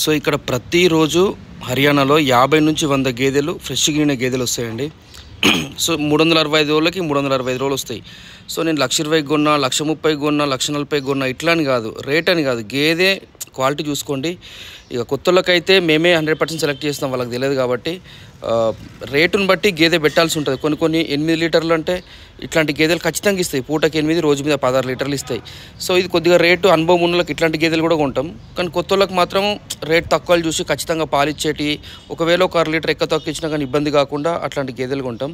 So ఇక్కడ ప్రతిరోజు హర్యానాలో 50 నుంచి 100 గేదెలు ఫ్రెష్గా ఈనిన గేదెలు వస్తాయండి. సో 365 రోజులకి 365 రోజులు వస్తాయి. సో నేను 1,20,000 కొన్నా, 1,30,000 కొన్నా, 140,000 కొన్నా ఇట్లా అని కాదు, రేట్ అని కాదు, గేదె క్వాలిటీ చూసుకోండి. ఇక కొత్తలకైతే మేమే 100% సెలెక్ట్ చేస్తాం, వాళ్ళకి తెలియదు కాబట్టి రేటును బట్టి గేదె పెట్టాల్సి ఉంటుంది. కొన్ని 8 లీటర్లు అంటే ఇట్లాంటి గేదెలు ఖచ్చితంగా ఇస్తాయి, పూటకి 8, రోజు మీద 16 లీటర్లు ఇస్తాయి. సో ఇది కొద్దిగా రేటు అనుభవం ఉన్నలకు ఇట్లాంటి గేదెలు కూడా కొంటాం. కానీ కొత్తలకు మాత్రం రేట్ తక్కువలు చూసి ఖచ్చితంగా పాలిచ్చేటి, ఒకవేళ ఒక 1 లీటర్ ఎక్కువ తక్కువ ఇచ్చినా కానీ ఇబ్బంది కాకుండా అట్లాంటి గేదెలు కొంటాం.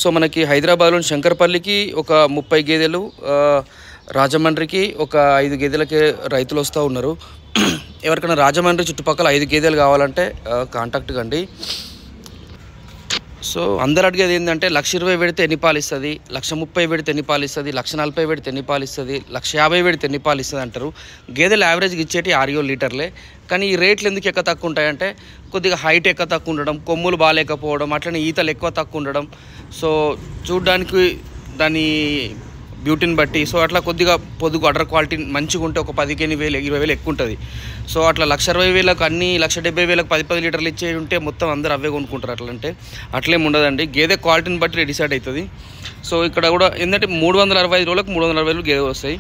సో మనకి హైదరాబాద్లోని శంకర్పల్లికి ఒక 30 గేదెలు, రాజమండ్రికి ఒక 5 గేదెలకే రైతులు వస్తూ ఉన్నారు. ఎవరికైనా రాజమండ్రి చుట్టుపక్కల 5 గేదెలు కావాలంటే కాంటాక్ట్ కండి. సో అందరు అడిగేది ఏంటంటే 1,20,000 పెడితే ఎన్ని పాలు ఇస్తుంది, 130,000 పెడితే ఎన్ని పాలు ఇస్తుంది, 140,000 పెడితే ఎన్ని పాలు ఇస్తుంది, 150,000 పెడితే ఎన్ని పాలు ఇస్తుంది అంటారు. గేదెలు యావరేజ్గా ఇచ్చేటి 6 లీటర్లే. కానీ ఈ రేట్లు ఎందుకు ఎక్కువ తక్కువ ఉంటాయంటే కొద్దిగా హైట్ ఎక్కువ తక్కువ ఉండడం, కొమ్ములు బాగాలేకపోవడం, అట్లనే ఈతలు ఎక్కువ తక్కువ ఉండడం, సో చూడ్డానికి దాని బ్యూటీని బట్టి, సో అట్లా కొద్దిగా పొదుగు అడర్ క్వాలిటీ మంచిగా ఉంటే ఒక 15,000, 20,000 ఎక్కువ ఉంటుంది. సో అట్లా 1,60,000 అన్ని 1,70,000 10 లీటర్లు ఇచ్చే ఉంటే మొత్తం అందరు అవే కొనుక్కుంటారు. అట్లంటే అట్లేం ఉండదండి, గేదె క్వాలిటీని బట్టి డిసైడ్ అవుతుంది. సో ఇక్కడ కూడా ఏంటంటే 365 రోజులకు 360,000 గేదె వస్తాయి.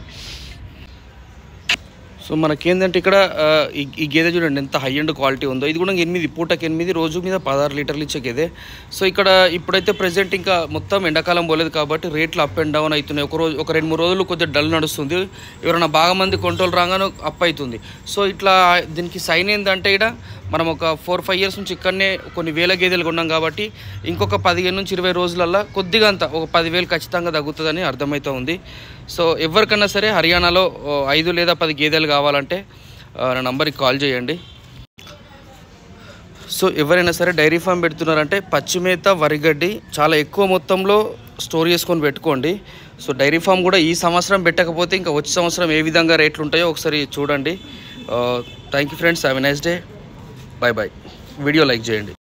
సో మనకేంటంటే ఇక్కడ ఈ గేదె చూడండి ఎంత హై అండ్ క్వాలిటీ ఉందో. ఇది కూడా 8, పూటకి 8, రోజు మీద 16 లీటర్లు ఇచ్చే గేదె. సో ఇక్కడ ఇప్పుడైతే ప్రెజెంట్ ఇంకా మొత్తం ఎండాకాలం పోలేదు కాబట్టి రేట్లు అప్ అండ్ డౌన్ అవుతున్నాయి. ఒక 2-3 రోజులు కొద్దిగా డల్ నడుస్తుంది, ఎవరైనా బాగా మంది కొంటోలు రాగానే అప్ అవుతుంది. సో ఇట్లా దీనికి సైన్ ఏంటంటే ఇక్కడ మనం ఒక 4-5 ఇయర్స్ నుంచి ఇక్కడనే కొన్ని వేల గేదెలు కొన్నాం కాబట్టి ఇంకొక 15 నుంచి 20 రోజులల్లో కొద్దిగా అంత ఒక 10,000 ఖచ్చితంగా తగ్గుతుందని అర్థమవుతూ ఉంది. సో ఎవరికన్నా సరే హర్యానాలో 5 లేదా 10 గేదెలు కావాలంటే నా నంబర్కి కాల్ చేయండి. సో ఎవరైనా సరే డైరీ ఫామ్ పెడుతున్నారంటే పచ్చిమేత, వరిగడ్డి చాలా ఎక్కువ మొత్తంలో స్టోర్ చేసుకొని పెట్టుకోండి. సో డైరీ ఫామ్ కూడా ఈ సంవత్సరం పెట్టకపోతే ఇంకా వచ్చే సంవత్సరం ఏ విధంగా రేట్లు ఉంటాయో ఒకసారి చూడండి. Thank you friends, have a nice day, bye bye. Video like చేయండి.